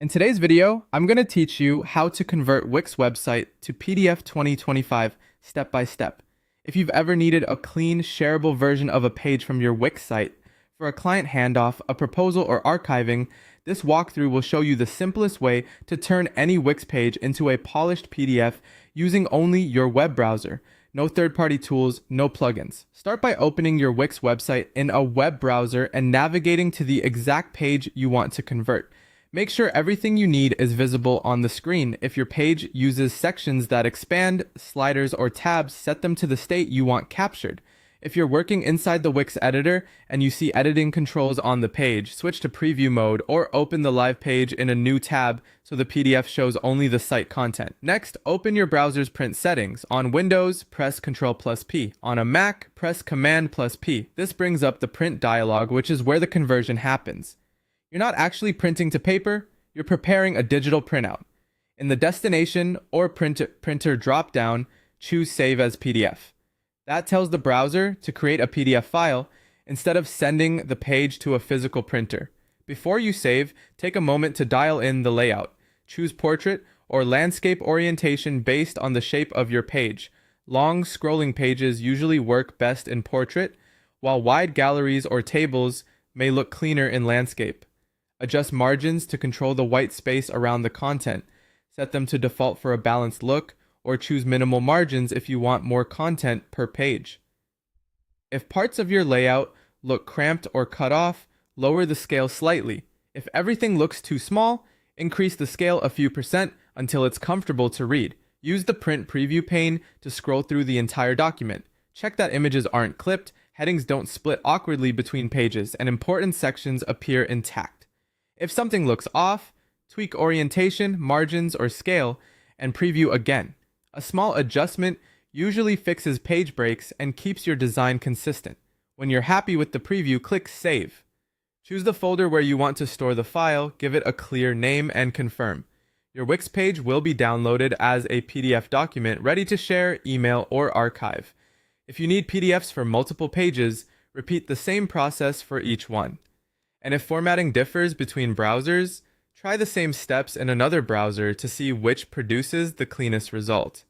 In today's video, I'm going to teach you how to convert Wix website to PDF 2025 step by step. If you've ever needed a clean, shareable version of a page from your Wix site for a client handoff, a proposal, or archiving, this walkthrough will show you the simplest way to turn any Wix page into a polished PDF using only your web browser. No third-party tools, no plugins. Start by opening your Wix website in a web browser and navigating to the exact page you want to convert. Make sure everything you need is visible on the screen. If your page uses sections that expand, sliders, or tabs, set them to the state you want captured. If you're working inside the Wix editor and you see editing controls on the page, switch to preview mode or open the live page in a new tab so the PDF shows only the site content. Next, open your browser's print settings. On Windows, press Ctrl+P. On a Mac, press Command+P. This brings up the print dialog, which is where the conversion happens. You're not actually printing to paper, you're preparing a digital printout. In the destination or printer dropdown, choose Save as PDF. That tells the browser to create a PDF file instead of sending the page to a physical printer. Before you save, take a moment to dial in the layout. Choose portrait or landscape orientation based on the shape of your page. Long scrolling pages usually work best in portrait, while wide galleries or tables may look cleaner in landscape. Adjust margins to control the white space around the content. Set them to default for a balanced look, or choose minimal margins if you want more content per page. If parts of your layout look cramped or cut off, lower the scale slightly. If everything looks too small, increase the scale a few percent until it's comfortable to read. Use the print preview pane to scroll through the entire document. Check that images aren't clipped, headings don't split awkwardly between pages, and important sections appear intact. If something looks off, tweak orientation, margins, or scale, and preview again. A small adjustment usually fixes page breaks and keeps your design consistent. When you're happy with the preview, click Save. Choose the folder where you want to store the file, give it a clear name, and confirm. Your Wix page will be downloaded as a PDF document ready to share, email, or archive. If you need PDFs for multiple pages, repeat the same process for each one. And if formatting differs between browsers, try the same steps in another browser to see which produces the cleanest result.